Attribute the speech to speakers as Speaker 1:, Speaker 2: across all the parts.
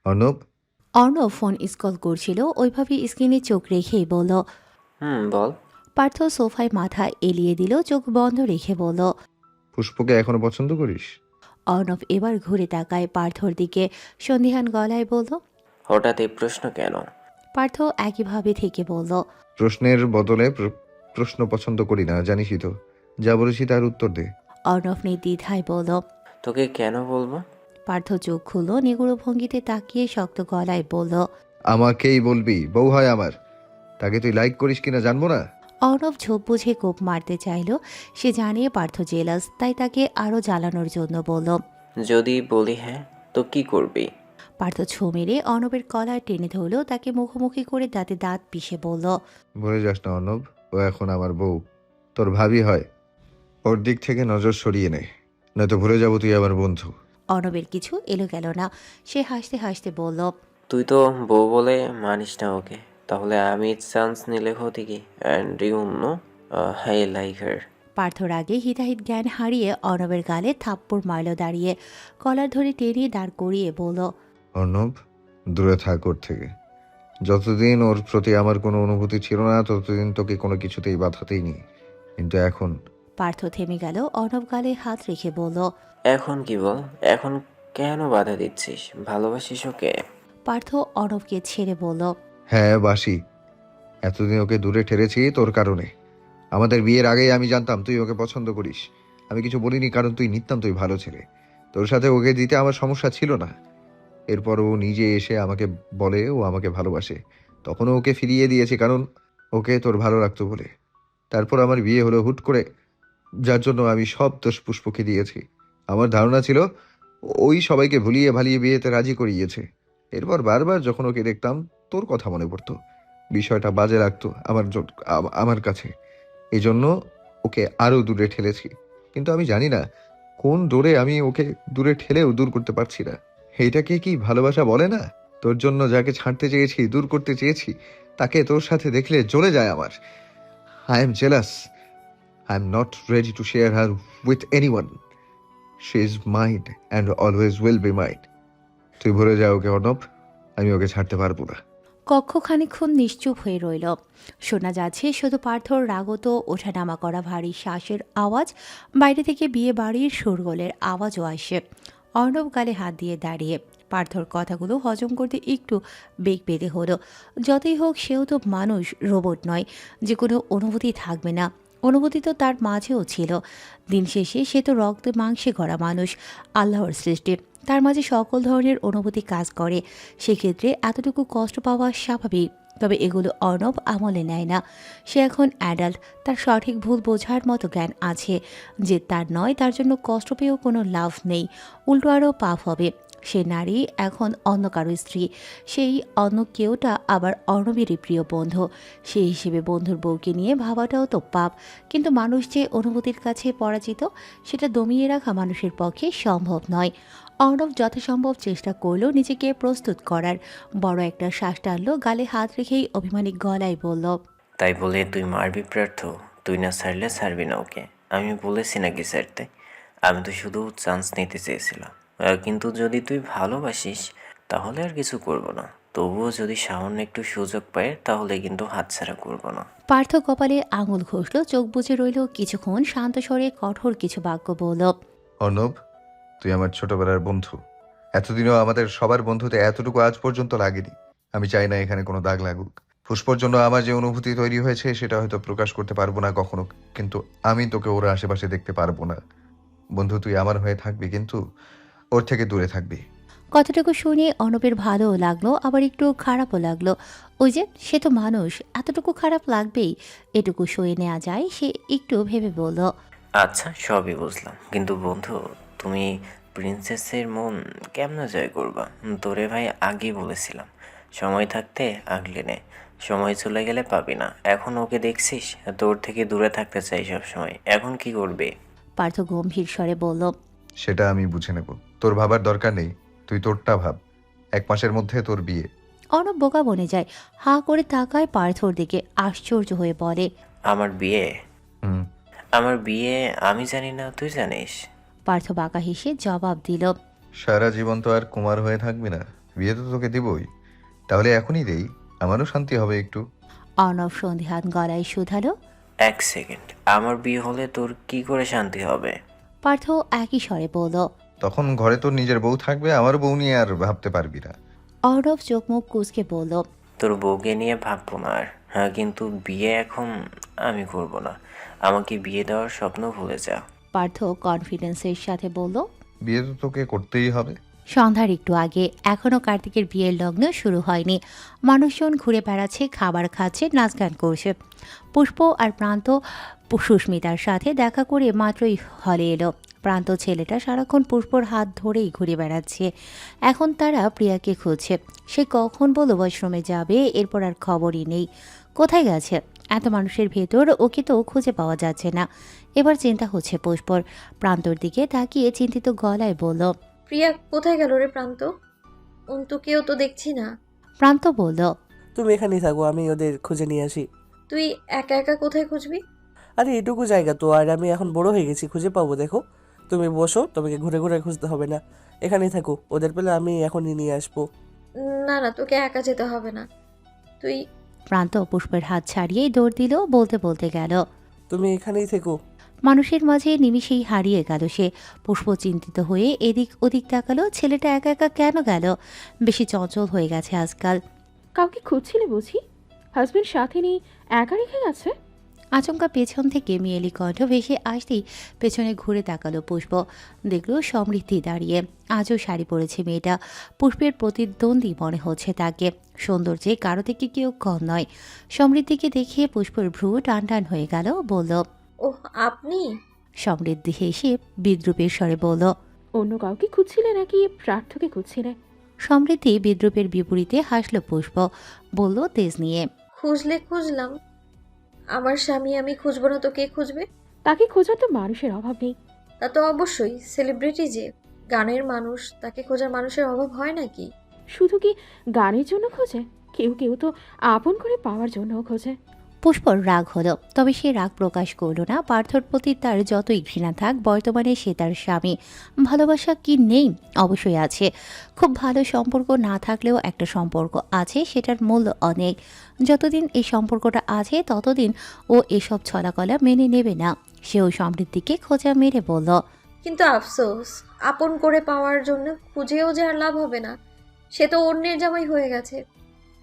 Speaker 1: Arnab.
Speaker 2: Arnab phone scroll করছিল, ওইভাবে স্ক্রিনে চোখ রেখেই বলল।
Speaker 3: বল।
Speaker 2: পার্থ সোফায় মাথা এলিয়ে দিল, চোখ বন্ধ রেখে বলল।
Speaker 1: পুষ্পকে এখনো পছন্দ করিস?
Speaker 2: অর্ণব এবার ঘুরে তাকায় পার্থর দিকে, সন্দিহান গলায় বলল।
Speaker 3: হঠাৎ এই প্রশ্ন কেন?
Speaker 2: পার্থ একইভাবে থেকে বলল।
Speaker 1: প্রশ্নের বদলে প্রশ্ন পছন্দ করি না, জানিসই তো। যা বলেছি তার উত্তর দে।
Speaker 2: অর্ণব নির্দ্বিধায় বলল।
Speaker 3: তোকে কেন বলবো?
Speaker 2: পার্থ চোখ খুলল, নিগুড় ভঙ্গিতে তাকিয়ে শক্ত গলায় বলল।
Speaker 1: আমাকেই বলবি, বউ হয় আমার। তাকে তুই লাইক করিস কিনা জানবো না?
Speaker 2: অর্ণব ঝোপ বুঝে কোপ মারতে চাইল, সে জানিয়ে পার্থ জেলাস, তাই তাকে আরও জ্বালানোর জন্য বলল।
Speaker 3: যদি বলি হ্যাঁ, তো কি করবি?
Speaker 2: পার্থ ছো মেরে অর্ণবের কলার টেনে ধরল, তাকে মুখোমুখি করে দাঁতে দাঁত পিষে বলল।
Speaker 1: ভুলে যাস না অর্ণব, ও এখন আমার বউ, তোর ভাবি হয়। ওর দিক থেকে নজর সরিয়ে নে, নয়তো ভুলে যাবো তুই আমার বন্ধু।
Speaker 2: অর্ণবের কিছু এলো গেল না, সে হাসতে হাসতে বলল।
Speaker 3: তুই তো বউ বলে মানিস না ওকে, তাহলে আমি চান্স নিলে ক্ষতি কি? And you know, I like her.
Speaker 2: পার্থর আগে হিতাহিত জ্ঞান হারিয়ে অর্ণবের গালে থাপ্পড় মারল দাঁড়িয়ে, কলার ধরে টেনে দাঁড় করিয়ে বলল।
Speaker 1: অর্ণব, দূরে থাক ওর থেকে। যতদিন ওর প্রতি আমার কোনো অনুভূতি ছিল না, ততদিন তোকে কোনো কিছুতেই বাধাতেই নি, কিন্তু এখন।
Speaker 2: পার্থ থেমে গেল, অর্ণব গালে হাত রেখে বলল।
Speaker 3: এখন কি বল? এখন কেন বাধা দিচ্ছিস? ভালোবাসিস ওকে?
Speaker 2: পার্থ অর্ণবকে ছেড়ে বলল।
Speaker 1: হ্যাঁ বাসি, এতদিন ওকে দূরে ঠেলেছি তোর কারণে। আমাদের বিয়ের আগেই আমি জানতাম তুই ওকে পছন্দ করিস। আমি কিছু বলিনি, কারণ তুই নিতান্তই ভালো ছেলে। তোর সাথে ওকে দিতে আমার সমস্যা ছিল না। এরপর ও নিজে এসে আমাকে বলে ও আমাকে ভালোবাসে, তখনও ওকে ফিরিয়ে দিয়েছি, কারণ ওকে তোর ভালো লাগতো বলে। তারপর আমার বিয়ে হলো হুট করে, যার জন্য আমি সব দোষ পুষ্পকে দিয়েছি। আমার ধারণা ছিল ওই সবাইকে ভুলিয়ে ভালিয়ে বিয়েতে রাজি করিয়েছে। এরপর বারবার যখন ওকে দেখতাম তোর কথা মনে পড়তো, বিষয়টা বাজে লাগতো আমার কাছে। এই জন্য ওকে আরো দূরে ঠেলেছি, কিন্তু আমি জানি না কোন ডোরে আমি ওকে দূরে ঠেলেও দূর করতে পারছি না। এইটাকে কি ভালোবাসা বলে না? তোর জন্য যাকে ছাড়তে চেয়েছি, দূর করতে চেয়েছি, তাকে তোর সাথে দেখলে জ্বলে যায় আমার। I am jealous. I am not ready to share her with anyone. She is mind and always will be mind. তুই ভুলে যা ওকে অর্ণব, আমি ওকে ছাড়তে পারবো না।
Speaker 2: কক্ষ খানিকক্ষণ নিশ্চুপ হয়ে রইল। শোনা যাচ্ছে শুধু পার্থর রাগত ওঠানামা করা ভারী শ্বাসের আওয়াজ, বাইরে থেকে বিয়ে বাড়ির শোরগোলের আওয়াজও আসে। অর্ণব গালে হাত দিয়ে দাঁড়িয়ে, পার্থর কথাগুলো হজম করতে একটু বেগ পেতে হলো। যতই হোক সেও তো মানুষ, রোবট নয় যে কোনো অনুভূতি থাকবে না। অনুভূতি তো তার মাঝেও ছিল। দিন শেষে সে তো রক্তে মাংসে গড়া মানুষ, আল্লাহর সৃষ্টি। তার মাঝে সকল ধরনের অনুভূতি কাজ করে, সেক্ষেত্রে এতটুকু কষ্ট পাওয়া স্বাভাবিক। তবে এগুলো অর্ণব আমলে নেয় না। সে এখন অ্যাডাল্ট, তার সঠিক ভুল বোঝার মতো জ্ঞান আছে যে তার নয়, তার জন্য কষ্ট পেয়েও কোনো লাভ নেই, উল্টো আরও পাপ হবে। সে নারী এখন অন্য কারো স্ত্রী, সেই অন্য কেউটা আবার অর্ণবেরই প্রিয় বন্ধু। সেই হিসেবে বন্ধুর বউকে নিয়ে ভাবাটাও তো পাপ। কিন্তু মানুষ যে অনুভূতির কাছে পরাজিত, সেটা দমিয়ে রাখা মানুষের পক্ষে সম্ভব নয়। অর্ণব যথাসম্ভব চেষ্টা করল নিজেকে প্রস্তুত করার, বড় একটা শ্বাস টানল, গালে হাত রেখেই অভিমানী গলায় বলল।
Speaker 3: তাই বলে তুই মারবি প্রার্থ? তুই না ছাড়লে ছাড়বি না ওকে। আমি বলেছি নাকি ছাড়তে? আমি তো শুধু চান্স নিতে চেয়েছিলাম। কিন্তু যদি তুই ভালোবাসিস তাহলে আর কিছু করব না। তবুও যদি সামান্য একটু সুযোগ পায় তাহলে কিন্তু হাতছাড়া করব না।
Speaker 2: পার্থ কপালে আঙুল ঘষল, চোখ বুজে রইল কিছুক্ষণ, শান্ত স্বরে কঠোর কিছু বাক্য বলল।
Speaker 1: অর্ণব, তুই আমার ছোটবেলার বন্ধু। এতদিনও আমাদের সবার বন্ধুতে এতটুকু আজ পর্যন্ত লাগেনি। আমি চাই না এখানে কোনো দাগ লাগুক। পুষ্পর জন্য আমার যে অনুভূতি তৈরি হয়েছে সেটা হয়তো প্রকাশ করতে পারবো না কখনো, কিন্তু আমি তোকে ওর আশেপাশে দেখতে পারবো না। বন্ধু, তুই আমার হয়ে থাকবি, কিন্তু ওর থেকে দূরে থাকবি।
Speaker 2: কথাটুকু শুনে অর্ণবের ভালোও লাগলো, আবার একটু খারাপও লাগলো। ওই যে, সে তো মানুষ, এতটুকু খারাপ লাগবেই। এটুকু সয়ে নেওয়া যায়, সে একটু ভেবে বলল।
Speaker 3: আচ্ছা, সবই বুঝলাম, কিন্তু বন্ধু, তুমি প্রিন্সেসের মন কেমনে জয় করবা? তোরে ভাই আগেই বলেছিলাম, সময় থাকতে আগলে নে, সময় চলে গেলে পাবি না। এখন ওকে দেখছিস, তোর থেকে দূরে থাকতে চাই সব সময়। এখন কি করবে?
Speaker 2: পার্থ গম্ভীর স্বরে বলল।
Speaker 1: সেটা আমি বুঝে নেব, তোর ভাবার দরকার নেই। তুই তোরটা ভাব। 1 মাসের মধ্যে তোর বিয়ে।
Speaker 2: অর্ণব বোকা বনে যায়, হা করে তাকায় পার্থর দিকে, আশ্চর্য হয়ে বলে।
Speaker 3: আমার বিয়ে?
Speaker 1: হুম।
Speaker 3: আমার বিয়ে আমি জানি না, তুই জানিস?
Speaker 2: পার্থ বাঁকা হেসে জবাব দিল।
Speaker 1: সারা জীবন তো আর কুমার হয়ে থাকবি না। বিয়ে তো তোকে দিবই, তাহলে এখনই দেই, আমারও শান্তি হবে একটু।
Speaker 2: অর্ণব সন্ধিহান গলায় শুধালো।
Speaker 3: এক সেকেন্ড, আমার বিয়ে হলে তোর কি করে শান্তি হবে?
Speaker 2: পার্থ একই স্বরে বলল।
Speaker 1: তখন ঘরে তোর নিজের বউ থাকবে, আমার বউ নিয়ে আর ভাবতে পারবি না।
Speaker 2: অর্ণব চোখ মুখ কুঁচকে বলল।
Speaker 3: তোর বউকে নিয়ে ভাববো না আর। হ্যাঁ, কিন্তু বিয়ে এখন আমি করব না। আমাকে বিয়ে দেওয়ার স্বপ্ন ভুলে যা।
Speaker 2: পার্থ কনফিডেন্সের সাথে বলল।
Speaker 1: বিয়ে তো তোকে করতেই হবে।
Speaker 2: সন্ধ্যার একটু আগে এখনও কার্তিকের বিয়ের লগ্ন শুরু হয়নি। মানুষজন ঘুরে বেড়াচ্ছে, খাবার খাচ্ছে, নাচ গান করছে। পুষ্প আর প্রান্ত সুস্মিতার সাথে দেখা করে মাত্রই হলে এলো। প্রান্ত ছেলেটা সারাক্ষণ পুষ্পর হাত ধরেই ঘুরে বেড়াচ্ছে। এখন তারা প্রিয়াকে খুঁজছে। সে কখন বলো ওয়াশরুমে যাবে, এরপর আর খবরই নেই। কোথায় গেছে? এত মানুষের ভেতর ওকে তো খুঁজে পাওয়া যাচ্ছে না। এবার চিন্তা হচ্ছে পুষ্পর। প্রান্তর দিকে তাকিয়ে চিন্তিত গলায় বলল।
Speaker 4: প্রিয়া কোথায় গেল রে প্রান্ত? অন্তুকেও তো দেখছি না।
Speaker 2: প্রান্ত বলল।
Speaker 5: তুমি এখানেই থাকো, আমি ওদের খুঁজে নিয়ে আসি।
Speaker 4: তুই একা একা কোথায় খুঁজবি?
Speaker 5: আরে এটুকু জায়গা তো, আর আমি এখন বড় হয়ে গেছি, খুঁজে পাবো। দেখো তুমি বসো, তোমাকে ঘুরে ঘুরে খুঁজতে হবে না। এখানেই থাকো, ওদের পেলে আমি এখনই নিয়ে আসবো।
Speaker 4: না না, তোকে একা যেতে হবে না। তুই
Speaker 2: প্রান্ত পুষ্পের হাত ছাড়িয়েই দৌড় দিল, বলতে বলতে গেল।
Speaker 5: তুমি এখানেই থেকো।
Speaker 2: মানুষের মাঝে নিমিষেই হারিয়ে গেল সে। পুষ্প চিন্তিত হয়ে এদিক ওদিক তাকালো। ছেলেটা একা একা কেন গেল? বেশি চঞ্চল হয়ে গেছে আজকাল।
Speaker 6: কাউকে খুঁজছিলে বুঝি? হাজবেন্ড সাথে নেই, একা রেখে গেছে?
Speaker 2: আচমকা পেছন থেকে মেয়েলি কণ্ঠ ভেসে আসতেই পেছনে ঘুরে তাকালো পুষ্প। দেখল সমৃদ্ধি দাঁড়িয়ে। আজও শাড়ি পরেছে মেয়েটা। পুষ্পের প্রতিদ্বন্দ্বী মনে হচ্ছে তাকে। সৌন্দর্যে কারো থেকে কেউ কম নয়। সমৃদ্ধিকে দেখিয়ে পুষ্পের ভ্রু টান টান হয়ে গেল, বলল।
Speaker 4: ওহ, আপনি?
Speaker 2: সমৃদ্ধি হেসে বিদ্রুপের স্বরে বলল।
Speaker 6: অন্য কাউকে খুঁজছিলে নাকি প্রার্থকে খুঁজছিলে?
Speaker 2: সমৃদ্ধি বিদ্রুপের বিপরীতে হাসল পুষ্প, বলল তেজ নিয়ে।
Speaker 4: খুঁজলে খুঁজলাম, আমার স্বামী আমি খুঁজবো না তো কে খুঁজবে?
Speaker 6: তাকে খোঁজার তো মানুষের অভাব নেই।
Speaker 4: তা তো অবশ্যই, সেলিব্রিটি যে, গানের মানুষ, তাকে খোঁজার মানুষের অভাব হয় নাকি?
Speaker 6: শুধু কি গানের জন্য খোঁজে? কেউ কেউ তো আপন করে পাওয়ার জন্যও খোঁজে।
Speaker 2: পুষ্পর রাগ হলো, তবে সে রাগ প্রকাশ করল না। পার্থর প্রতি তার যতই ঘৃণা থাক, বর্তমানে সে তার স্বামী। ভালোবাসা কি নেই? অবশ্যই আছে। খুব ভালো সম্পর্ক না থাকলেও একটা সম্পর্ক আছে, সেটার মূল্য অনেক। যতদিন এই সম্পর্কটা আছে ততদিন ও এসব ছলাকলা মেনে নেবে না। সেও সমৃদ্ধিকে খোঁজা মেরে বলল।
Speaker 4: কিন্তু আফসোস, আপন করে পাওয়ার জন্য খুঁজেও যে আর লাভ হবে না। সে তো অন্যের জামাই হয়ে গেছে।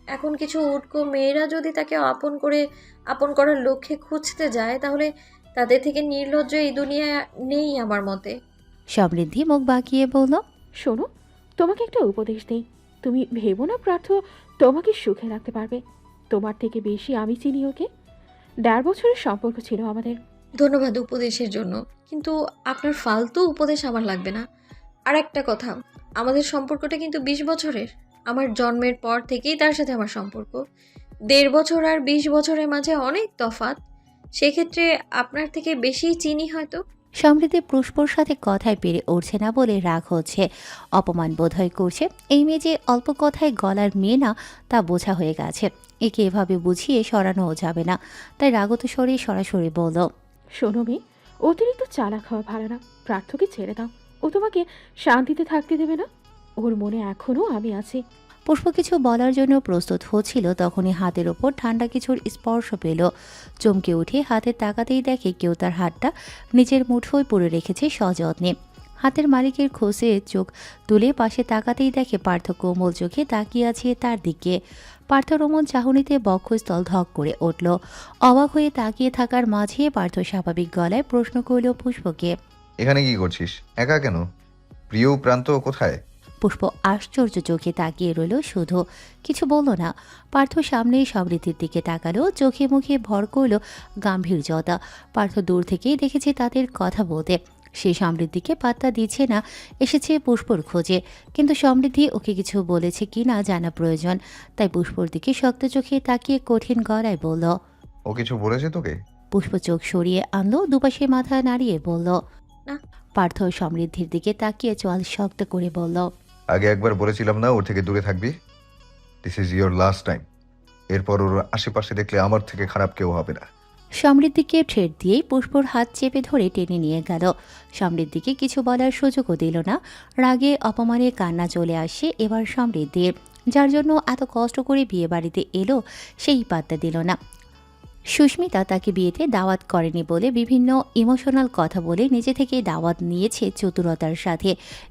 Speaker 4: এখন কিছু উটকো মেয়েরা যদি তাকে আপন করার লক্ষ্যে খুঁজতে যায়, তাহলে তাদের থেকে নির্লজ্জ এই দুনিয়ায় নেই আমার মতে।
Speaker 2: সমৃদ্ধি মুখ বাঁকিয়ে বলল।
Speaker 6: শোনো, তোমাকে একটা উপদেশ দেই। তুমি ভেবো না প্রার্থ তোমাকে সুখে রাখতে পারবে। তোমার থেকে বেশি আমি চিনি ওকে। 1.5 বছরের সম্পর্ক ছিল আমাদের।
Speaker 4: ধন্যবাদ উপদেশের জন্য, কিন্তু আপনার ফালতু উপদেশ আমার লাগবে না। আর একটা কথা, আমাদের সম্পর্কটা কিন্তু 20 বছরের। আমার জন্মের পর থেকেই তার সাথে আমার সম্পর্ক। 1.5 বছর আর 20 বছরের মাঝে অনেক তফাৎ। সেক্ষেত্রে আপনার থেকে বেশিই চিনি হয়তো।
Speaker 2: সমৃদ্ধি পুষ্পর সাথে কথায় পেরে উঠছে না বলে রাগ হচ্ছে। অপমান বোধহয় করছে। এই মেয়ে যে অল্প কথায় গলার মেয়ে না, তা বোঝা হয়ে গেছে। একে এভাবে বুঝিয়ে সরানোও যাবে না। তাই রাগত স্বরে সরাসরি বলল।
Speaker 6: শোনো মেয়ে, অতিরিক্ত চালাক হওয়া ভালো না। প্রার্থকে ছেড়ে দাও, ও তোমাকে শান্তিতে থাকতে দেবে না। ওর মনে এখনো আমি আছি।
Speaker 2: পুষ্প কিছু বলার জন্য প্রস্তুত হচ্ছিল, তখনই হাতের ওপর ঠান্ডা কিছুর স্পর্শ পেল। চমকে উঠে হাতে তাকাতেই দেখে কেউ তার হাতটা নিজের মুঠোয় পড়ে রেখেছে সযত্নে। হাতের মালিকের খোঁজে চোখ তুলে পাশে তাকাতেই দেখে পার্থ কোমল চোখে তাকিয়ে আছে তার দিকে। পার্থ রমন চাহনিতে বক্ষস্থল ধক করে উঠল। অবাক হয়ে তাকিয়ে থাকার মাঝে পার্থ স্বাভাবিক গলায় প্রশ্ন করল পুষ্পকে।
Speaker 1: এখানে কি করছিস? একা কেন? প্রিয় প্রান্ত কোথায়?
Speaker 2: পুষ্প আশ্চর্য চোখে তাকিয়ে রইল, শুধু কিছু বলল না। পার্থ সামনে সমৃদ্ধির দিকে তাকালো, চোখে মুখে ভর করল গাম্ভীর্যতা। পার্থ দূর থেকেই দেখেছে তাদের কথা বলতে। সে সমৃদ্ধিকে পাত্তা দিচ্ছে না, এসেছে পুষ্পর খোঁজে। কিন্তু সমৃদ্ধি ওকে কিছু বলেছে কি না জানা প্রয়োজন। তাই পুষ্পর দিকে শক্ত চোখে তাকিয়ে কঠিন গলায় বলল।
Speaker 1: ও কিছু বলেছে তোকে?
Speaker 2: পুষ্প চোখ সরিয়ে আনলো, দুপাশে মাথা নাড়িয়ে বলল।
Speaker 4: না।
Speaker 2: পার্থ সমৃদ্ধির দিকে তাকিয়ে চোয়াল শক্ত করে বলল।
Speaker 1: আগে একবার বলেছিলাম না ওর থেকে দূরে থাকবি? This is your last time. এরপর ওর আশেপাশে দেখলে আমার থেকে খারাপ কেউ হবে না।
Speaker 2: সমৃদ্ধিকে ঠেট দিয়েই পুষ্পর হাত চেপে ধরে টেনে নিয়ে গেল। সমৃদ্ধিকে কিছু বলার সুযোগও দিল না। রাগে অপমানে কান্না চলে আসে এবার সমৃদ্ধির। যার জন্য এত কষ্ট করে বিয়ে বাড়িতে এলো সেই পাত্তা দিল না। সুস্মিতা তাকে বিয়েতে দাওয়াত করেনি বলে বিভিন্ন ইমোশনাল কথা বলে নিজে থেকে দাওয়াত নিয়েছে চতুরতার সাথে।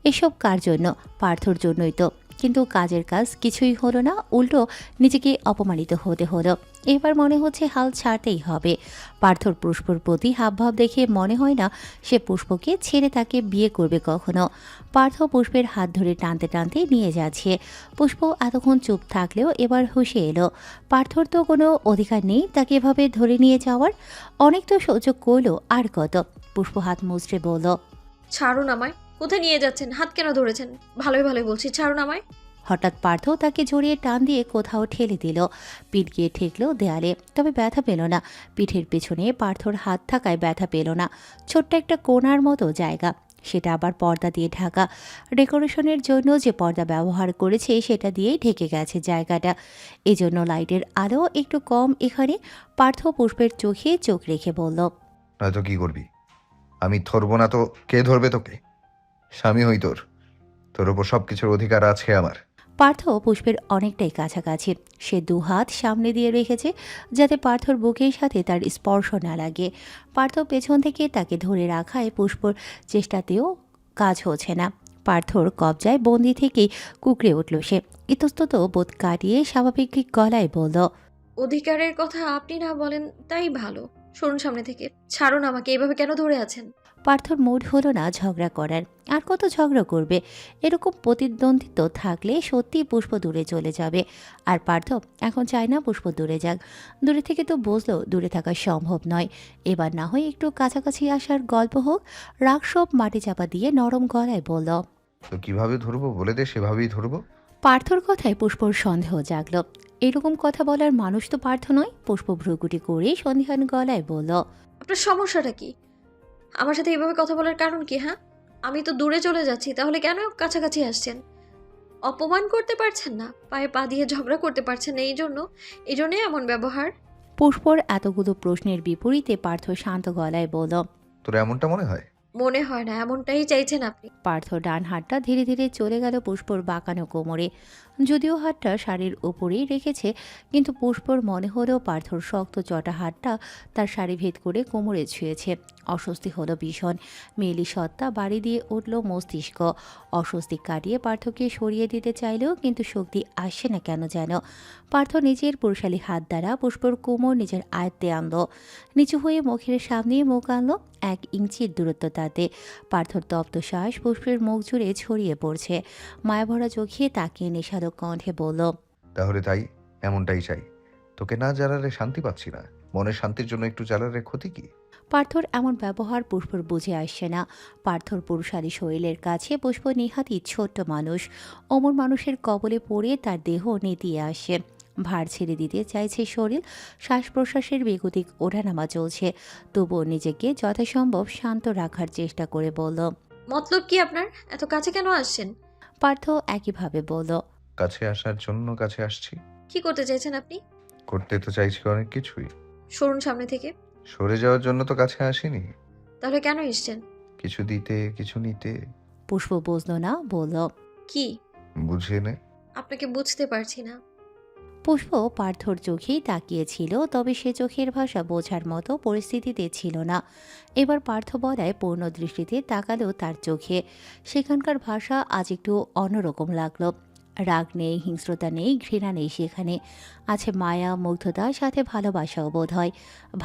Speaker 2: এসব কার জন্য? পার্থর জন্যই তো। কিন্তু কাজের কাজ কিছুই হলো না, উল্টো নিজেকে অপমানিত হতে হলো। এবার মনে হচ্ছে হাল ছাড়তেই হবে। পার্থর পুষ্পর প্রতি হাবভাব দেখে মনে হয় না সে পুষ্পকে ছেড়ে তাকে বিয়ে করবে কখনো। পার্থ পুষ্পের হাত ধরে টানতে টানতে নিয়ে যাচ্ছে। পুষ্প এতক্ষণ চুপ থাকলেও এবার হুঁশে এলো। পার্থর তো কোনো অধিকার নেই তাকে এভাবে ধরে নিয়ে যাওয়ার। অনেক তো সহ্য করলো, আর কত? পুষ্প হাত মুচড়ে বলল,
Speaker 4: ছাড়ুন আমায়। কোথায় নিয়ে যাচ্ছেন? হাত কেন ধরেছেন? ভালোই ভালোই বলছি, ছাড়ুন আমায়।
Speaker 2: হঠাৎ পার্থ তাকে জড়িয়ে টান দিয়ে কোথাও ঠেলে দিল। পিঠ গিয়ে ঠেকল দেয়ালে, তবে ব্যথা পেল না। পিঠের পেছনে পার্থর হাত থাকায় ব্যথা পেল না। ছোট্ট একটা কোণার মতো জায়গা, সেটা আবার পর্দা দিয়ে ঢাকা। ডেকোরেশনের জন্য যে পর্দা ব্যবহার করেছে সেটা দিয়েই ঢেকে গেছে জায়গাটা। এজন্য লাইটের আলো একটু কম এখানে। পার্থ পুষ্পের চোখে চোখ রেখে বলল,
Speaker 1: নয়তো কি করবি? আমি ধরবো না তো কে ধরবে তোকে? স্বামী হই তোর, তোর ওপর সব কিছুর অধিকার আছে আমার।
Speaker 2: পার্থ পুষ্পের অনেকটাই কাছাকাছি। সে দুহাত সামনে দিয়ে রেখেছে যাতে পার্থর বুকের সাথে তার স্পর্শ না লাগে। পার্থ পেছন থেকে তাকে ধরে রাখায় পুষ্পর চেষ্টাতেও কাজ হচ্ছে না। পার্থর কবজায় বন্দি থেকেই কুকড়ে উঠল সে। ইতস্তত বোধ কাটিয়ে স্বাভাবিক গলায় বলল,
Speaker 4: অধিকারের কথা আপনি না বলেন তাই ভালো। সরুন সামনে থেকে। ছাড়ুন আমাকে। এভাবে কেন ধরে আছেন?
Speaker 2: পার্থর মুড হলো না ঝগড়া করার। আর কত ঝগড়া করবে? এরকম প্রতিদ্বন্দ্বিত্ব থাকলে সত্যিই পুষ্প দূরে চলে যাবে। আর পার্থ এখন চায় না পুষ্প দূরে যাক। দূরে থেকে তো বুঝলো দূরে থাকা সম্ভব নয়। এবার না হয় একটু কাছাকাছি আসার গল্প হোক। রাগ সব মাটি চাপা দিয়ে নরম গলায় বলল।
Speaker 1: তো কিভাবে ধরবো বলে দে, সেভাবেই ধরবো।
Speaker 2: পার্থর কথায় পুষ্পর সন্দেহ জাগল। এরকম কথা বলার মানুষ তো পার্থ নয়। পুষ্প ভ্রুকুটি করে সন্দেহান গলায় বলল,
Speaker 4: আপনার সমস্যাটা কি? আমার সাথে এভাবে কথা বলার কারণ কি? হ্যাঁ, আমি তো দূরে চলে যাচ্ছি, তাহলে কেন কাছাকাছি আসছেন? অপমান করতে পারছেন না, পায়ে পা দিয়ে ঝগড়া করতে পারছেন না, এই জন্যই এমন ব্যবহার।
Speaker 2: পুষ্পর এতগুলো প্রশ্নের বিপরীতে পার্থ শান্ত গলায় বলল,
Speaker 1: তোর এমনটা মনে হয়?
Speaker 4: মনে হয় না, এমনটাই চাইছেন আপনি।
Speaker 2: পার্থ ডান হাতটা ধীরে ধীরে চলে গেল পুষ্পর বাঁকানো কোমরে। যদিও হাতটা শাড়ির ওপরেই রেখেছে, কিন্তু পুষ্পর মনে হলো পার্থর শক্ত চটা হাতটা তার শাড়ি ভেদ করে কোমরে ছুঁয়েছে। অস্বস্তি হলো ভীষণ। মেয়েলি সত্তা বাড়ি দিয়ে উঠল মস্তিষ্ক। অস্বস্তি কাটিয়ে পার্থকে সরিয়ে দিতে চাইলেও কিন্তু শক্তি আসছে না কেন যেন। পার্থ নিজের পুরুষালী হাত দ্বারা পুষ্পর কোমর নিজের আয়ত্তে আনলো। নিচু হয়ে মুখের সামনে মুখ আনলো। 1 ইঞ্চির দূরত্ব তাতে। পার্থর তপ্ত শ্বাস পুষ্পের মুখ জুড়ে ছড়িয়ে পড়ছে। মায়াভরা চোখে তাকিয়ে নেশালো কণ্ঠে বলল,
Speaker 1: তাহলে তাই, এমনটাই চাই। তোকে না জ্বালালে শান্তি পাচ্ছি না। মনের শান্তির জন্য একটু জ্বালালে ক্ষতি কি?
Speaker 2: পার্থর এমন ব্যবহার পুষ্পর বুঝে আসছে না। পার্থর পুরুষালী শরীরের কাছে পুষ্প নিহাতি ছোট্ট মানুষ। অমর মানুষের কবলে পড়ে তার দেহ নেতিয়ে আসে। ভার ছেড়ে দিতে চাইছে শরীর। শ্বাস প্রশ্বাসের বেগতিক ওঠানামা চলছে। তবুও নিজেকে যথাসম্ভব শান্ত রাখার চেষ্টা করে বলল,
Speaker 4: মতলব কি আপনার? এত কাছে কেন আসছেন?
Speaker 2: পার্থ একইভাবে বলল,
Speaker 1: কাছে আসার জন্য কাছে আসছি।
Speaker 4: কি করতে চাইছেন আপনি?
Speaker 1: করতে তো চাইছি অনেক কিছুই।
Speaker 4: সরুন সামনে থেকে।
Speaker 1: সরে যাওয়ার জন্য তো কাছে আসিনি।
Speaker 4: তাহলে কেন এসছেন?
Speaker 1: কিছু দিতে, কিছু নিতে।
Speaker 2: পুষ্প বুঝল না, বলল,
Speaker 4: কি?
Speaker 1: বুঝে নে।
Speaker 4: আপনাকে বুঝতে পারছি না।
Speaker 2: পুষ্প পার্থর চোখেই তাকিয়েছিল, তবে সে চোখের ভাষা বোঝার মতো পরিস্থিতিতে ছিল না। এবার পার্থ বলায় পূর্ণ দৃষ্টিতে তাকালো তার চোখে। সেখানকার ভাষা আজ একটু অন্যরকম লাগলো। রাগ নেই, হিংস্রতা নেই, ঘৃণা নেই সেখানে। আছে মায়া, মুগ্ধতা, সাথে ভালোবাসাও বোধ হয়।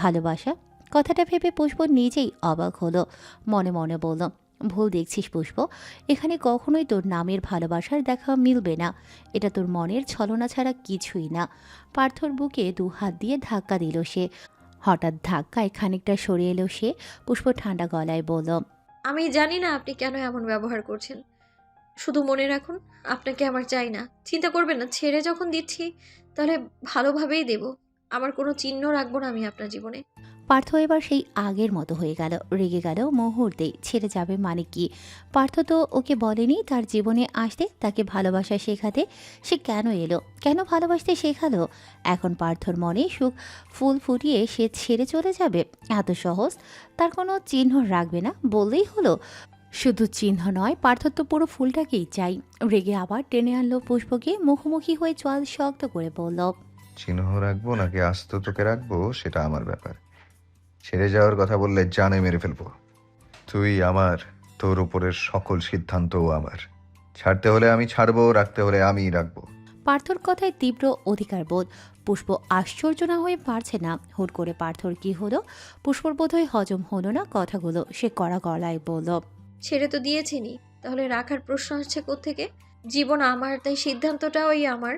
Speaker 2: ভালোবাসা কথাটা ভেবে পুষ্প নিজেই অবাক হলো। মনে মনে বলল, ভুল দেখছিস পুষ্প। এখানে কখনোই তোর নামের ভালোবাসার দেখা মিলবে না। এটা তোর মনের ছলনা ছাড়া কিছুই না। পার্থর বুকে 2 হাত দিয়ে ধাক্কা দিল সে। হঠাৎ ধাক্কায় খানিকটা সরে এলো সে। পুষ্প ঠান্ডা গলায় বলল,
Speaker 4: আমি জানি না আপনি কেন এমন ব্যবহার করছেন। শুধু মনে রাখুন, আপনাকে আমার চাই না। চিন্তা করবেন না, ছেড়ে যখন দিচ্ছি তাহলে ভালোভাবেই দেব। আমার কোনো চিহ্ন রাখবো না আমি আপনার জীবনে।
Speaker 2: পার্থ এবার সেই আগের মতো হয়ে গেল, রেগে গেল মুহূর্তে। ছেড়ে যাবে মানে কি? পার্থ তো ওকে বলেনি তার জীবনে আসতে, তাকে ভালোবাসা শেখাতে। সে কেন এলো, কেন ভালোবাসতে শেখালো? এখন পার্থর মনে সুখ ফুল ফুটিয়ে সে ছেড়ে চলে যাবে? এত সহজ? তার কোনো চিহ্ন রাখবে না বললেই হলো? শুধু চিহ্ন নয়, পার্থ তো পুরো ফুলটাকেই চাই। রেগে আবার টেনে আনলো পুষ্পকে, মুখোমুখি হয়ে চোয়াল শক্ত করে বলল,
Speaker 1: চিহ্ন রাখবো নাকি আস্ত তোকে রাখবো সেটা আমার ব্যাপার। ছেড়ে যাওয়ার কথা বললে জানে মেরে ফেলবো। তুই আমার, তোর উপরের সকল সিদ্ধান্তও আমার। ছাড়তে হলে আমি ছাড়বো, রাখতে হলে আমিই রাখবো।
Speaker 2: পার্থর কথায় তীব্র অধিকার বোধ। পুষ্প আশ্চর্য না হয়ে পারছে না। হুট করে পার্থর কি হলো? পুষ্পর বোধহয় হজম হলো না কথাগুলো। সে কড়া গলায় বলল,
Speaker 4: ছেড়ে তো দিয়েছেনই, তাহলে রাখার প্রশ্ন আসছে কোত্থেকে? জীবন আমার, তাই সিদ্ধান্তটাই আমার।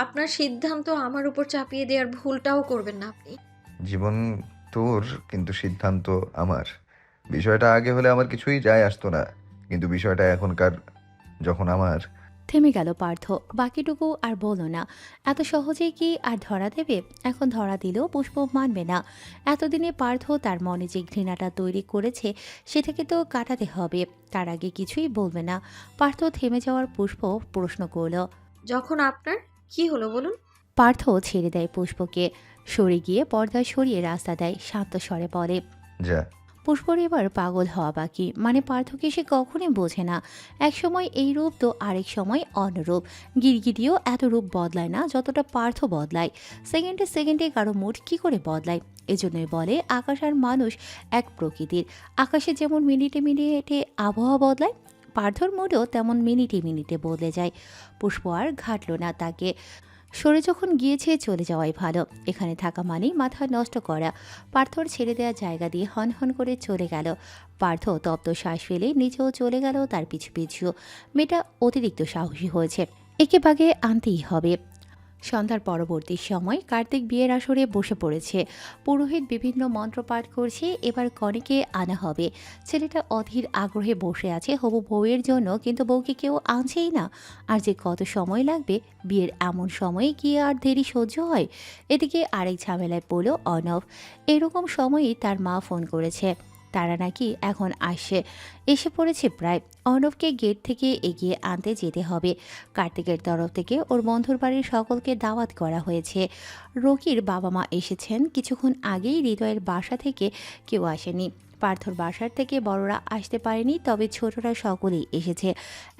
Speaker 4: আপনার সিদ্ধান্ত আমার উপর চাপিয়ে দেওয়ার ভুলটাও করবেন না আপনি।
Speaker 1: জীবন তোর, কিন্তু সিদ্ধান্ত আমার। বিষয়টা আগে হলে আমার কিছুই যায় আসতো না, কিন্তু বিষয়টা এখনকার যখন আমার।
Speaker 2: থেমে গেল পার্থ। বাকিটুকু আর বলল না। এত সহজেই কি আর ধরা দেবে? এখন ধরা দিলেও পুষ্প মানবে না। এতদিনে পার্থ তার মনে যে ঘৃণাটা তৈরি করেছে সেটাকে তো কাটাতে হবে। তার আগে কিছুই বলবে না। পার্থ থেমে যাওয়ার পুষ্প প্রশ্ন করল।
Speaker 4: যখন আপনার কি হলো বলুন?
Speaker 2: পার্থ ছেড়ে দেয় পুষ্পকে, সরে গিয়ে পর্দা সরিয়ে রাস্তা দেয়, শান্ত স্বরে বলে,
Speaker 1: যা।
Speaker 2: পুষ্পর এবার পাগল হওয়া বাকি। মানে পার্থকে সে কখনোই বোঝে না। এক সময় এই রূপ তো আরেক সময় অন্য রূপ। গিরগিটিও এত রূপ বদলায় না যতটা পার্থ বদলায়। সেকেন্ডে সেকেন্ডে কারো মুড কী করে বদলায়। এজন্যই বলে আকাশ আর মানুষ এক প্রকৃতির। আকাশে যেমন মিনিটে মিনিটে আবহাওয়া বদলায়, পার্থর মুডও তেমন মিনিটে মিনিটে বদলে যায়। পুষ্প আর ঘাটল না তাকে। সরে যখন গিয়েছে চলে যাওয়াই ভালো। এখানে থাকা মানেই মাথা নষ্ট করা। পার্থর ছেড়ে দেওয়া জায়গা দিয়ে হন হন করে চলে গেল। পার্থ তপ্ত শ্বাস ফেলে নিচেও চলে গেল তার পিছু পিছু। মেয়েটা অতিরিক্ত সাহসী হয়েছে, একে বাগে আনতেই হবে। সন্ধ্যার পরবর্তী সময় কার্তিক বিয়ের আসরে বসে পড়েছে। পুরোহিত বিভিন্ন মন্ত্র পাঠ করছে। এবার কনেকে আনা হবে। ছেলেটা অধীর আগ্রহে বসে আছে হবু বউয়ের জন্য, কিন্তু বউকে কেউ আনছেই না। আর যে কত সময় লাগবে, বিয়ের এমন সময়ে কি আর দেরি সহ্য হয়? এদিকে আরেক ঝামেলায় পড়ল অর্ণব। এরকম সময়ই তার মা ফোন করেছে, তারা নাকি এখন আসছে, এসে পড়েছে প্রায়। অর্ণবকে গেট থেকে এগিয়ে আনতে যেতে হবে। কার্তিকের তরফ থেকে ওর বন্ধুর বাড়ির সকলকে দাওয়াত করা হয়েছে। রকির বাবা মা এসেছেন। কিছুক্ষণ আগেই হৃদয়ের বাসা থেকে কেউ আসেনি। পার্থর বাসার থেকে বড়রা আসতে পারেনি, তবে ছোটরা সকলেই এসেছে।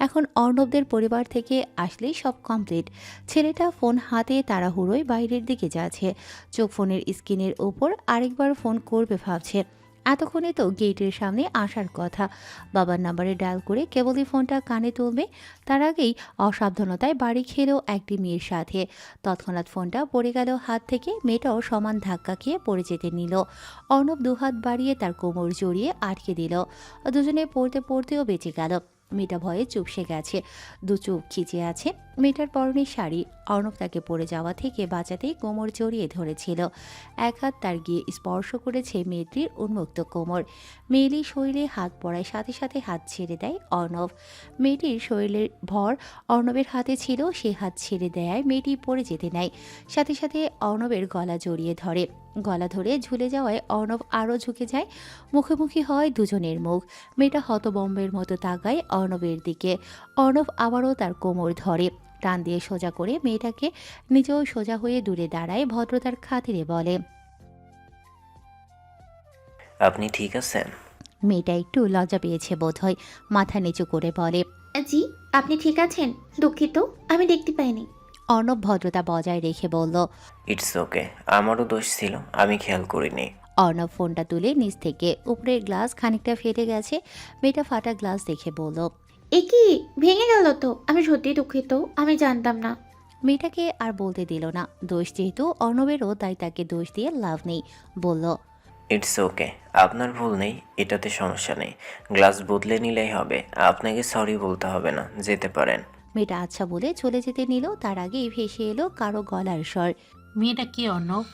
Speaker 2: এখন অর্ণবদের পরিবার থেকে আসলেই সব কমপ্লিট। ছেলেটা ফোন হাতে তাড়াহুড়োয় বাইরের দিকে যাচ্ছে। চোখ ফোনের স্ক্রিনের ওপর আরেকবার ফোন করবে ভাবছে। এতক্ষণে তো গেটের সামনে আসার কথা। বাবার নাম্বারে ডায়াল করে কেবলই ফোনটা কানে তুলবে, তার আগেই অসাবধানতায় বাড়ি খেলো একটি মেয়ের সাথে। তৎক্ষণাৎ ফোনটা পড়ে গেল হাত থেকে। মেয়েটাও সমান ধাক্কা খেয়ে পড়ে যেতে নিল। অর্ণব দুহাত বাড়িয়ে তার কোমর জড়িয়ে আটকে দিল। দুজনে পড়তে পড়তেও বেঁচে গেল। মেয়েটা ভয়ে চুপসে গেছে, দু চোখ খিচে আছে। মেয়েটার পরনে শাড়ি। অর্ণব তাকে পড়ে যাওয়া থেকে বাঁচাতেই কোমর জড়িয়ে ধরেছিল। এক হাত তার গিয়ে স্পর্শ করেছে মেয়েটির উন্মুক্ত কোমর। মেয়েলি শরীরে হাত পড়ায় সাথে সাথে হাত ছেড়ে দেয় অর্ণব। মেয়েটির শরীরের ভর অর্ণবের হাতে ছিল, সে হাত ছেড়ে দেয় মেয়েটি পড়ে যেতে নেয়। সাথে সাথে অর্ণবের গলা জড়িয়ে ধরে। গলা ধরে ঝুলে যাওয়ায় অর্ণব আরও ঝুঁকে যায়। মুখোমুখি হয় দুজনের মুখ। মেয়েটা হতবম্বের মতো তাকায় অর্ণবের দিকে। অর্ণব আবারও তার কোমর ধরে, টান দিয়ে সোজা করে মেয়েটাকে নিজেও সোজা হয়ে দূরে দাঁড়ায়। ভদ্রতার খাতিরে বলে,
Speaker 3: আপনি ঠিক আছেন?
Speaker 2: মেয়েটা একটু লজ্জা পেয়েছে বোধহয়, মাথা নিচু করে বলে,
Speaker 7: জি, আপনি ঠিক আছেন? দুঃখিত, আমি দেখতে পাইনি।
Speaker 2: অর্ণব ভদ্রতা বজায় রেখে বলল,
Speaker 3: ইটস ওকে, আমারও দোষ ছিল, আমি খেয়াল করিনি।
Speaker 2: অর্ণব ফোনটা তুলে নিচ থেকে উপরের গ্লাস খানিকটা ফেটে গেছে। মেয়েটা ফাটা গ্লাস দেখে বলল,
Speaker 7: এ কি, ভেঙে গেল তো? আমি সত্যি দুঃখিত, আমি জানতাম না।
Speaker 2: মেয়েটাকে আর বলতে দিল না। দোষ যেহেতু অর্ণবেরও, তাই তাকে দোষ দিয়ে লাভ নেই। বলল,
Speaker 3: ইটস ওকে, আপনার ভুল নেই, এটাতে সমস্যা নেই। গ্লাস বদলে নিলেই হবে, আপনাকে সরি বলতে হবে না, যেতে পারেন।
Speaker 2: মেয়েটা আচ্ছা বলে চলে যেতে নিল, তার আগেই ভেসে এলো কারো গলার স্বর।
Speaker 8: মেয়েটা কে অর্ণব?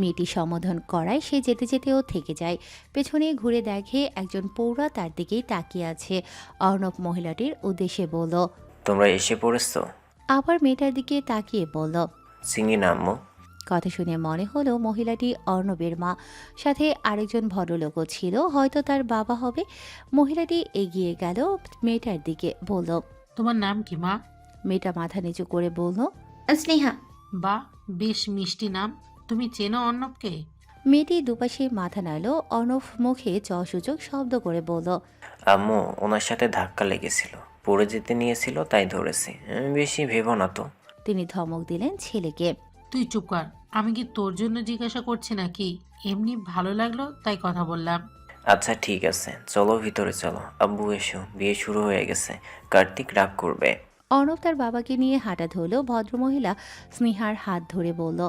Speaker 2: মেয়েটি সম্বোধন করায় সে যেতে যেতেও থেকে যায়। পেছনে ঘুরে দেখে একজন পৌরা তার দিকেই তাকিয়ে আছে। অর্ণব মহিলাটির উদ্দেশ্যে বলল,
Speaker 3: তোমরা এসে পড়েছো?
Speaker 2: আবার মেয়েটার দিকে তাকিয়ে বলল,
Speaker 3: সিঙ্গি নাম্মু।
Speaker 2: কথা শুনে মনে হলো মহিলাটি অর্ণবের মা, সাথে আরেকজন ভদ্রলোকও ছিল, হয়তো তার বাবা হবে। মহিলাটি এগিয়ে গেল মেয়েটার দিকে, বলল।
Speaker 8: তোমার নাম কি মা?
Speaker 2: মেয়েটা মাথা নিচু করে বলল।
Speaker 7: স্নেহা।
Speaker 8: বা, বেশ মিষ্টি নাম। তুমি চেনো অর্ণবকে?
Speaker 2: মেয়েটি দুপাশে মাথা নাড়ল। অর্ণব মুখে চসূচক শব্দ করে বলল।
Speaker 3: আম্মু, ওনার সাথে ধাক্কা লেগেছিল, পড়ে যেতে নিয়েছিল, তাই ধরেছি। বেশি ভেবো না তো।
Speaker 2: তিনি ধমক দিলেন ছেলেকে।
Speaker 8: তুই চুপ কর। আমি কি তোর জন্য জিজ্ঞাসা করছি নাকি? এমনি ভালো লাগলো তাই কথা বললাম।
Speaker 3: আচ্ছা ঠিক আছে, চলো ভিতরে চলো। আব্বু এসো, বিয়ে শুরু হয়ে গেছে, কার্তিক রাগ করবে।
Speaker 2: অর্ণব তার বাবাকে নিয়ে হাঁটা ধরল। ভদ্রমহিলা স্নেহার হাত ধরে বলল।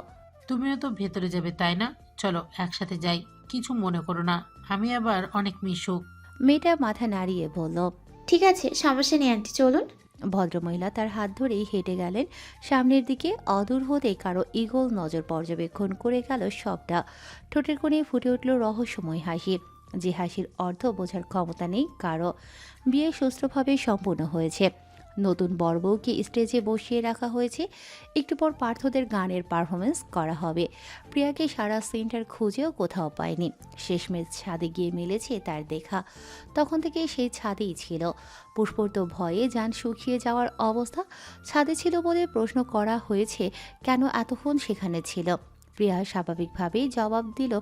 Speaker 8: তুমিও তো ভেতরে যাবে তাই না? চলো একসাথে যাই, কিছু মনে করো না। আমি আবার অনেক মিশুক।
Speaker 2: মেয়েটা মাথা নাড়িয়ে বলল।
Speaker 7: ঠিক আছে, সমস্যা নেই আন্টি, চলুন।
Speaker 2: ভদ্রমহিলা তার হাত ধরেই হেঁটে গেলেন সামনের দিকে। অদূর হতেই কারো ঈগল নজর পর্যবেক্ষণ করে গেল সবটা। ঠোঁটের কোণে ফুটে উঠল রহস্যময় হাসি, যে হাসির অর্থ বোঝার ক্ষমতা নেই কারো। বিয়ে সুষ্ঠুভাবে সম্পূর্ণ হয়েছে। নতুন বরবউকে স্টেজে বসিয়ে রাখা হয়েছে। একটু পর পার্থদের গানের পারফরমেন্স করা হবে। প্রিয়াকে সারা সেন্টার খুঁজেও কোথাও পায়নি। শেষমেশ ছাদে গিয়ে মিলেছে তার দেখা। তখন থেকে সেই ছাদেই ছিল। পুষ্পর তো ভয়ে যান শুকিয়ে যাওয়ার অবস্থা। ছাদে ছিল বলে প্রশ্ন করা হয়েছে কেন এতক্ষণ সেখানে ছিল। প্রিয়া স্বাভাবিকভাবেই জবাব দিল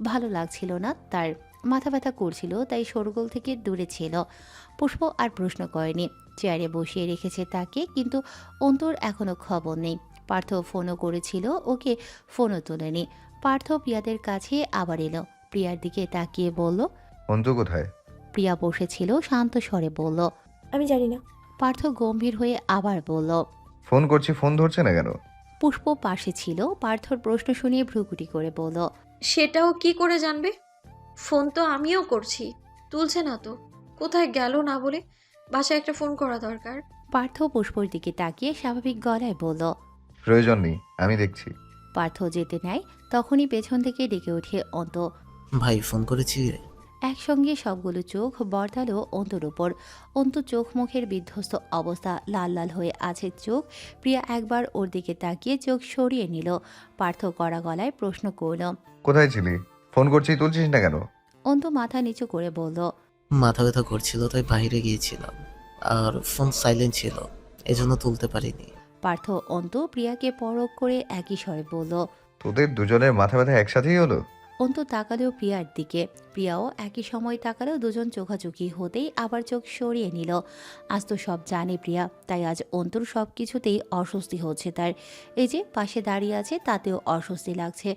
Speaker 2: ভালো লাগছিল না তার, মাথা ব্যথা করছিল, তাই শোরগোল থেকে দূরে ছিল। পুষ্প আর প্রশ্ন করেনি, চেয়ারে বসিয়ে রেখেছে তাকে। কিন্তু অন্তর এখনো খবর নেই। পার্থ ফোনও করেছিল, ওকে ফোনও তোলেনি। পার্থ প্রিয়াদের কাছে আবার এলো, প্রিয়ার দিকে তাকিয়ে বলল।
Speaker 1: অন্তু কোথায়?
Speaker 2: প্রিয়া বসেছিল, শান্ত স্বরে বলল।
Speaker 9: আমি জানি না।
Speaker 2: পার্থ গম্ভীর হয়ে আবার বলল।
Speaker 1: ফোন করছি, ফোন ধরছে না কেন?
Speaker 2: পুষ্প পাশে ছিল, পার্থর প্রশ্ন শুনিয়ে ভ্রুকুটি করে বলল।
Speaker 4: সেটাও কি করে জানবে? ফোন তো আমিও করছি, তুলছে না তো। কোথায় গেল না বলে? বাসায় একটা ফোন করা দরকার।
Speaker 2: পার্থ পুষ্পর দিকে তাকিয়ে স্বাভাবিক গলায় বলল।
Speaker 1: প্রয়োজন নেই, আমি দেখছি।
Speaker 2: পার্থ যেতে নেয়, তখনই পেছন থেকে ডেকে ওঠে অন্ত।
Speaker 10: ভাই ফোন করেছি।
Speaker 2: একসঙ্গে সবগুলো চোখ বর্তালো অন্তর উপর। অন্তু চোখ মুখের বিধ্বস্ত অবস্থা, লাল লাল হয়ে আছে চোখ। প্রিয়া একবার ওর দিকে তাকিয়ে চোখ সরিয়ে নিল। পার্থ কড়া গলায় প্রশ্ন করল।
Speaker 1: কোথায় ছিলি? ফোন করছি, তুলছিস না কেন?
Speaker 2: অন্তু মাথা নিচু করে বলল।
Speaker 10: মাথা ব্যথা করছিল তাই বাইরে গিয়েছিলাম, আর ফোন সাইলেন্ট ছিল, এজন্য তুলতে পারিনি।
Speaker 2: পার্থ অন্তু প্রিয়াকে পরখ করে একই স্বরে বলল।
Speaker 1: তোদের দুজনের মাথা ব্যথা একসাথেই হলো?
Speaker 2: অন্তু তাকালেও প্রিয়ার দিকে, প্রিয়াও একই সময় তাকালেও। দুজন চোখাচোখি হতেই আবার চোখ সরিয়ে নিল। আজ তো সব জানে প্রিয়া, তাই আজ অন্তুর সব কিছুতেই অস্বস্তি হচ্ছে তার। এই যে পাশে দাঁড়িয়ে আছে তাতেও অস্বস্তি লাগছে।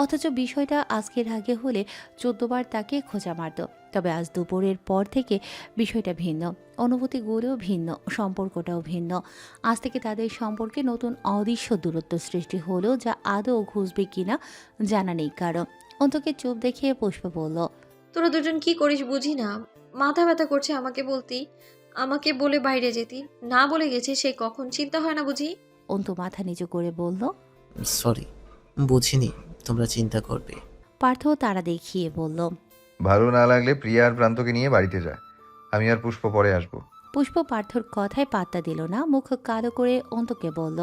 Speaker 2: অথচ বিষয়টা আজকের আগে হলে 14 বার তাকে খোঁচা মারত। তবে আজ দুপুরের পর থেকে বিষয়টা ভিন্ন, অনুভূতিগুলোও ভিন্ন, সম্পর্কটাও ভিন্ন। আজ থেকে তাদের সম্পর্কে নতুন অদৃশ্য দূরত্ব সৃষ্টি হলো, যা আদৌ ঘুষবে কিনা জানা নেই কারো। অন্তকে চুপ দেখিয়ে পুষ্প বলল।
Speaker 4: তোরা দুজন কি করিস বুঝি না। মাথা ব্যথা করছে আমাকে বলতি, আমাকে বলে বাইরে যেতি, না বলে গেছে সে কখন, চিন্তা হয় না বুঝি?
Speaker 2: অন্তু মাথা নিচু করে বলল।
Speaker 10: সরি, বুঝিনি তোমরা চিন্তা করবে।
Speaker 2: পার্থ তারা দেখিয়ে বলল।
Speaker 1: ভালো না লাগলে প্রিয়া আর প্রান্তকে নিয়ে বাড়িতে যা, আমি আর পুষ্প পরে আসবো।
Speaker 2: পুষ্প পার্থর কথায় পাত্তা দিল না, মুখ কালো করে অন্তকে বলল।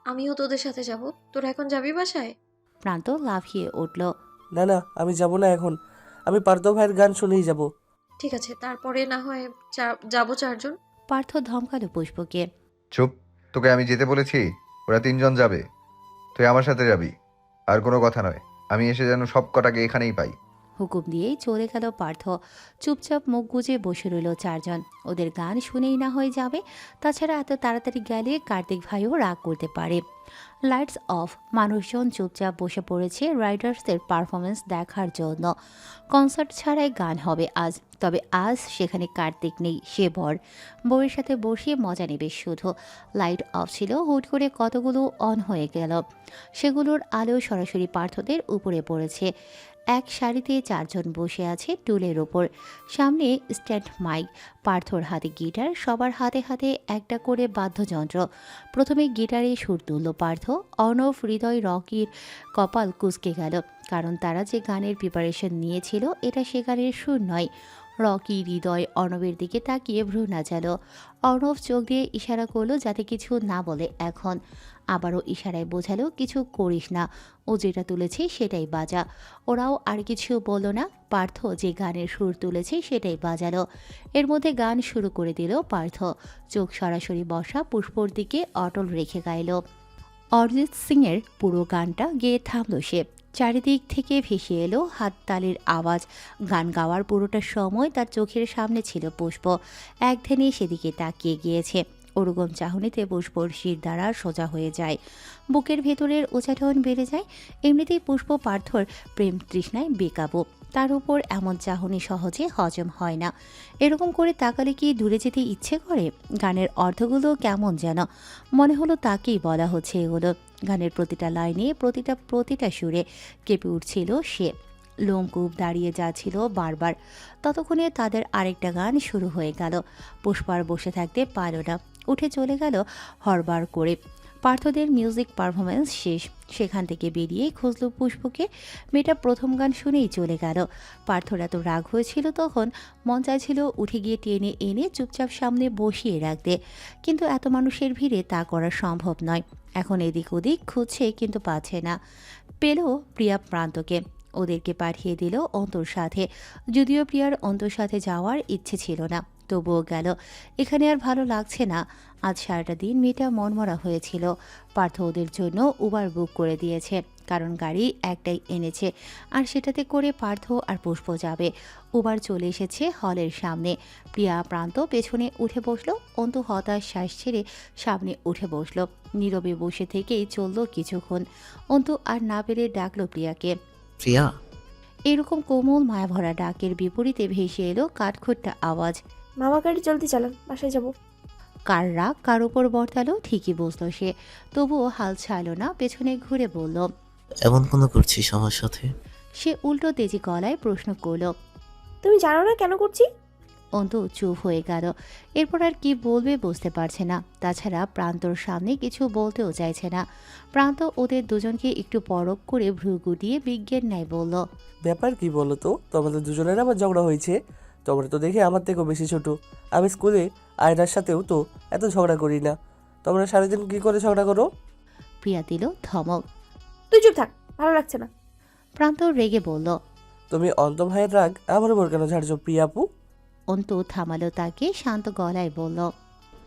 Speaker 4: আমিও তোদের সাথে যাব। তোরা এখন যাবি বাসায়?
Speaker 2: প্রান্ত লাফিয়ে উঠল।
Speaker 5: না না, আমি যাব না এখন। আমি পার্থ ভাইয়ের গান শুনেই যাব।
Speaker 4: ঠিক আছে, তারপরে না হয় যাবো 4 জন।
Speaker 2: পার্থ ধমকালো পুষ্পকে।
Speaker 1: চুপ, তোকে আমি যেতে বলেছি। ওরা 3 জন যাবে, তুই আমার সাথে যাবি। আর কোনো কথা নয়, আমি এসে যেন সব কটাকে এখানেই পাই।
Speaker 2: হুকুম দিয়েই চলে গেল পার্থ। চুপচাপ মুখ গুজে বসে রইল 4 জন। ওদের গান শুনেই না হয়ে যাবে। তাছাড়া এত তাড়াতাড়ি গেলে কার্তিক ভাইও রাগ করতে পারে। লাইটস অফ, মানুষজন চুপচাপ বসে পড়েছে রাইডার্সদের পারফরমেন্স দেখার জন্য। কনসার্ট ছাড়াই গান হবে আজ, তবে আজ সেখানে কার্তিক নেই, সে বউয়ের সাথে বসে মজা নেবে শুধু। লাইট অফ ছিল, হুট করে কতগুলো অন হয়ে গেল। সেগুলোর আলো সরাসরি পার্থদের উপরে পড়েছে। এক সারিতে 4 জন বসে আছে টুলের ওপর। সামনে স্ট্যান্ড মাইক, পার্থর হাতে গিটার, সবার হাতে হাতে একটা করে বাদ্যযন্ত্র। প্রথমে গিটারে সুর তুলল পার্থ। অর্ণব, হৃদয়, রকির কপাল কুঁচকে গেল, কারণ তারা যে গানের প্রিপারেশন নিয়েছিল এটা সে গানের সুর নয়। রকি, হৃদয় অর্ণবের দিকে তাকিয়ে ভ্রু নাচালো। অর্ণব চোখ দিয়ে ইশারা করলো যাতে কিছু না বলে এখন। আবারও ইশারায় বোঝালো কিছু করিস না, ও যেটা তুলেছে সেটাই বাজা। ওরাও আর কিছু বলল না। পার্থ যে গানের সুর তুলেছে সেটাই বাজালো। এর মধ্যে গান শুরু করে দিল পার্থ। চোখ সরাসরি বসা পুষ্পর দিকে অটল রেখে গাইল। অরিজিৎ সিংয়ের পুরো গানটা গেয়ে থামল সে। চারিদিক থেকে ভেসে এলো হাততালির আওয়াজ। গান গাওয়ার পুরোটা সময় তার চোখের সামনে ছিল পুষ্প। একধানে সেদিকে তাকিয়ে গিয়েছে। ওরকম চাহনিতে পুষ্পর শির দ্বারা সোজা হয়ে যায়, বুকের ভেতরের উচাটন বেড়ে যায়। এমনিতেই পুষ্প পার্থর প্রেম তৃষ্ণায় বেকাবু। তার উপর এমন চাহনি সহজে হজম হয় না। এরকম করে তাকালে কি দূরে যেতে ইচ্ছে করে? গানের অর্থগুলো কেমন যেন মনে হলো তাকেই বলা হচ্ছে এগুলো। গানের প্রতিটা লাইনে প্রতিটা সুরে কেঁপে উঠছিল সে। লোমকূপ দাঁড়িয়ে যাচ্ছিল বারবার। ততক্ষণে তাদের আরেকটা গান শুরু হয়ে গেল। পুষ্পার বসে থাকতে পারল না, উঠে চলে গেল হরবার করে। পার্থদের মিউজিক পারফরমেন্স শেষ। সেখান থেকে বেরিয়ে খুঁজল পুষ্পকে। মেয়েটা প্রথম গান শুনেই চলে গেল। পার্থর এত রাগ হয়েছিল তখন, মন চাইছিল উঠে গিয়ে টেনে এনে চুপচাপ সামনে বসিয়ে রাখতে, কিন্তু এত মানুষের ভিড়ে তা করা সম্ভব নয়। এখন এদিক ওদিক খুঁজছে কিন্তু পাচ্ছে না। পেল প্রিয়া প্রান্তকে, ওদেরকে পাঠিয়ে দিল অন্তর সাথে। যদিও প্রিয়ার অন্তর সাথে যাওয়ার ইচ্ছে ছিল না, তবুও গেল। এখানে আর ভালো লাগছে না। আজ সারাটা দিন মেয়েটা মনমরা হয়েছিল। পার্থ ওদের জন্য উবার বুক করে দিয়েছে, কারণ গাড়ি একটাই এনেছে, আর সেটাতে করে পার্থ আর পুষ্প যাবে। উবার চলে এসেছে হলের সামনে। প্রিয়া প্রান্ত পেছনে উঠে বসলো। অন্তু হতাশ শ্বাস ছেড়ে সামনে উঠে বসলো। নীরবে বসে থেকেই চলল কিছুক্ষণ। অন্তু আর না পেরে ডাকলো প্রিয়াকে।
Speaker 10: প্রিয়া,
Speaker 2: এরকম কোমল মায়াভরা ডাকের বিপরীতে ভেসে এলো কাঠখোট্টা আওয়াজ।
Speaker 7: মামা গাড়ি জলদি চালান, বাসায় যাব।
Speaker 2: কার রাগ কার ওপর বর্তালো ঠিকই বুঝলো সে, তবুও হাল ছাড়ল না। পেছনে ঘুরে বলল।
Speaker 10: এমন কোনো করছিস আমার সাথে?
Speaker 2: সে উল্টো তেজি গলায় প্রশ্ন করল।
Speaker 7: তুমি জানো না কেন করছি?
Speaker 2: অন্তু চুপ হয়ে গেল। এরপর আর কি বলবে বুঝতে পারছে না। তাছাড়া প্রান্তর সামনে কিছু বলতেও চাইছে না। প্রান্ত ওদের দুজনকে একটু পরখ করে ভ্রু গুটিয়ে বিজ্ঞের ন্যায় বলল।
Speaker 5: ব্যাপার কি বলো তো, তোমাদের দুজনের আবার ঝগড়া হয়েছে? তোমরা তো দেখে আমার থেকেও বেশি ছোট। আমি স্কুলে আয়নার সাথেও তো এত ঝগড়া করি না। তোমরা সারাদিন কি করে ঝগড়া করো?
Speaker 2: প্রিয়া দিল ধমক।
Speaker 7: তুই চুপ থাক, ভালো লাগছে না।
Speaker 2: প্রান্ত রেগে বলল।
Speaker 5: তুমি অন্ত ভাইয়ের রাগ আমার উপর কেন ঝাড়ছো প্রিয়া আপু?
Speaker 2: অন্তু থামালো তাকে, শান্ত গলায় বলল।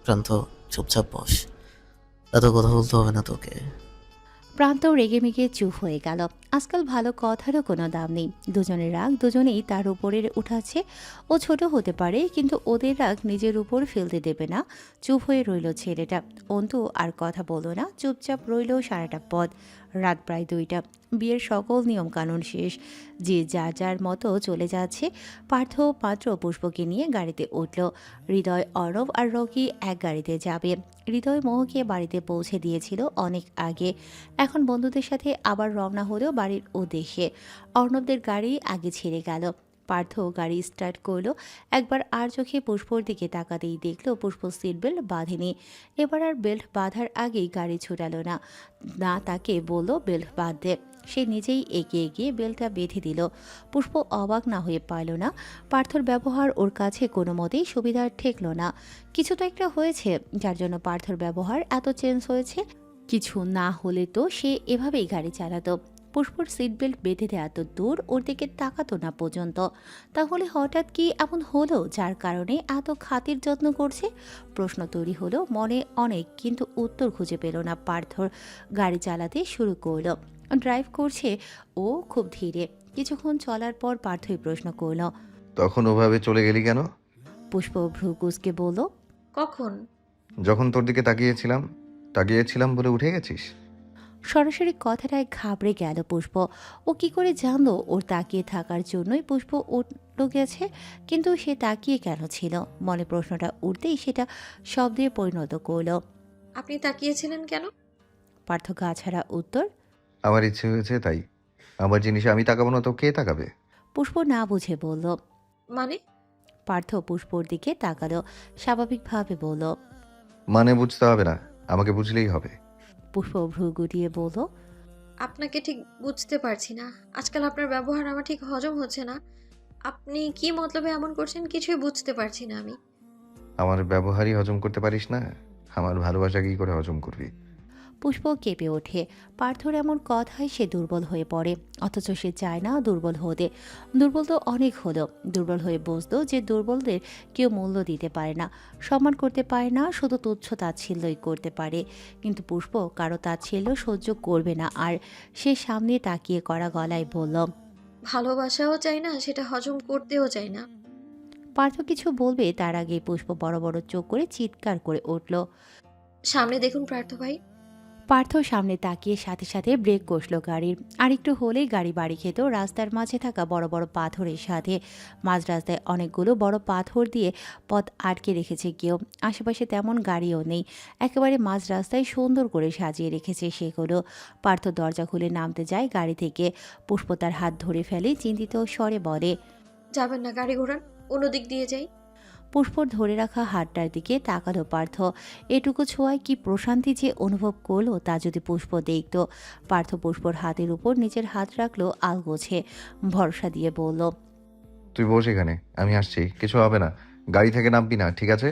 Speaker 10: প্রান্ত, চুপচাপ বস, এত কথা বলতে হবে না তোকে।
Speaker 2: প্রান্ত রেগে মেগে চুপ হয়ে গেল। আজকাল ভালো কথারও কোনো দাম নেই। দুজনের রাগ দুজনেই তার উপরে উঠাচ্ছে। ও ছোট হতে পারে, কিন্তু ওদের রাগ নিজের উপর ফেলতে দেবে না। চুপ হয়ে রইল ছেলেটা। অন্তু আর কথা বলল না, চুপচাপ রইল সারাটা পথ। রাত প্রায় 2টা। বিয়ের সকল নিয়মকানুন শেষ। যে যার যার মতো চলে যাচ্ছে। পার্থ পাত্র পুষ্পকে নিয়ে গাড়িতে উঠল। হৃদয়, অর্ণব আর রকি এক গাড়িতে যাবে। হৃদয় মোহকে বাড়িতে পৌঁছে দিয়েছিল অনেক আগে। এখন বন্ধুদের সাথে আবার রওনা হলেও বাড়ির উদ্দেশ্যে। অর্ণবদের গাড়ি আগে ছেড়ে গেল। পার্থ গাড়ি স্টার্ট করলো। একবার আর চোখে পুষ্পর দিকে তাকাতেই দেখলো পুষ্প সিট বেল্ট বাঁধেনি। এবার আর বেল্ট বাঁধার আগেই গাড়ি ছুটালো না, তাকে বলল বেল্ট বাঁধতে। সে নিজেই এগিয়ে গিয়ে বেল্টটা বেঁধে দিল। পুষ্প অবাক না হয়ে পারল না। পার্থর ব্যবহার ওর কাছে কোনো মতেই সুবিধার ঠেকল না। কিছু তো একটা হয়েছে যার জন্য পার্থর ব্যবহার এত চেঞ্জ হয়েছে। কিছু না হলে তো সে এভাবেই গাড়ি চালাতো। পুষ্পর সিট বেল্ট বেঁধে দেওয়া এত দূর ওর দিকে তাকাতো না পর্যন্ত। তাহলে হঠাৎ কি এমন হলো যার কারণে এত খাতির যত্ন করছে? প্রশ্ন তৈরি হলো মনে অনেক, কিন্তু উত্তর খুঁজে পেল না পার্থর। গাড়ি চালাতে শুরু করলো। ড্রাইভ করছে ও খুব ধীরে। কিছুক্ষণ চলার পর পার্থই প্রশ্ন করল।
Speaker 1: তখন ওভাবে চলে গেলি কেন?
Speaker 2: পুষ্প ভ্রু কুঁচকে বলল।
Speaker 4: কখন?
Speaker 1: যখন তোর দিকে তাকিয়েছিলাম বলে উঠে গেছিস?
Speaker 2: সরাসরি কথাটায় ঘাবড়ে গেল পুষ্প। ও কি করে জানলো ওর তাকিয়ে থাকার জন্যই পুষ্প উঠলো গেছে? কিন্তু সে তাকিয়ে কেন ছিল? মনে প্রশ্নটা উঠতেই সেটা শব্দে পরিণত করলো।
Speaker 4: আপনি তাকিয়েছিলেন কেন?
Speaker 2: পার্থ গা ছাড়া উত্তর।
Speaker 1: আমার ইচ্ছে হয়েছে তাই। আমার জিনিসে আমি তাকাবো না তো কে তাকাবে?
Speaker 2: পুষ্প না বুঝে বলল।
Speaker 4: মানে?
Speaker 2: পার্থ পুষ্পর দিকে তাকালো, স্বাভাবিকভাবে বলল।
Speaker 1: মানে বুঝতে হবে না, আমাকে বুঝলেই হবে।
Speaker 2: পুষ্প ভ্রু গুটিয়ে বলল।
Speaker 4: আপনাকে ঠিক বুঝতে পারছি না। আজকাল আপনার ব্যবহার আমার ঠিক হজম হচ্ছে না। আপনি কি মতলবে এমন করছেন কিছুই বুঝতে পারছি না আমি।
Speaker 1: আমার ব্যবহারই হজম করতে পারিস না, আমার ভালোবাসা কি করে হজম করবি?
Speaker 2: পুষ্প কেঁপে ওঠে। পার্থর এমন কথায় সে দুর্বল হয়ে পড়ে, অথচ সে চায় না দুর্বল হতে। দুর্বল তো অনেক হলো, দুর্বল হয়ে বুঝতো যে দুর্বলদের কেউ মূল্য দিতে পারে না, সম্মান করতে পারে না, শুধু তুচ্ছ তাচ্ছিল্যই করতে পারে। কিন্তু পুষ্প কারো তাচ্ছিল্য সহ্য করবে না, আর সে সামনে তাকিয়ে করা গলায় বলল,
Speaker 4: ভালোবাসাও চাই না, সেটা হজম করতেও চাই না।
Speaker 2: পার্থ কিছু বলবে তার আগেই পুষ্প বড় বড় চোখ করে চিৎকার করে উঠল।
Speaker 4: সামনে দেখুন পার্থ ভাই।
Speaker 2: পার্থ সামনে তাকিয়ে সাথে সাথে ব্রেক কষল গাড়ির। আরেকটু হলেই গাড়ি বাড়ি খেত রাস্তার মাঝে থাকা বড় বড় পাথরের সাথে। মাঝ রাস্তায় অনেকগুলো বড় পাথর দিয়ে পথ আটকে রেখেছে কেউ। আশেপাশে তেমন গাড়িও নেই, একেবারে মাঝ রাস্তায় সুন্দর করে সাজিয়ে রেখেছে সেগুলো। পার্থ দরজা খুলে নামতে যায় গাড়ি থেকে। পুষ্প তার হাত ধরে ফেলে, চিন্তিত স্বরে বলে,
Speaker 4: যাবেন না, গাড়ি ঘোরান, অন্য দিক দিয়ে যাই।
Speaker 2: পুষ্পর ধরে রাখা হাতটার দিকে তাকালো পার্থ। এটুকু ছোঁয়ায় কি প্রশান্তি যে অনুভব করলো তা যদি পুষ্প দেখত। পার্থ পুষ্পর হাতের উপর নিজের হাত রাখলো আলগোছে, ভরসা দিয়ে বলল,
Speaker 1: তুই বস এখানে, আমি আসছি, কিছু হবে না। গাড়ি থেকে নামবি না, ঠিক আছে?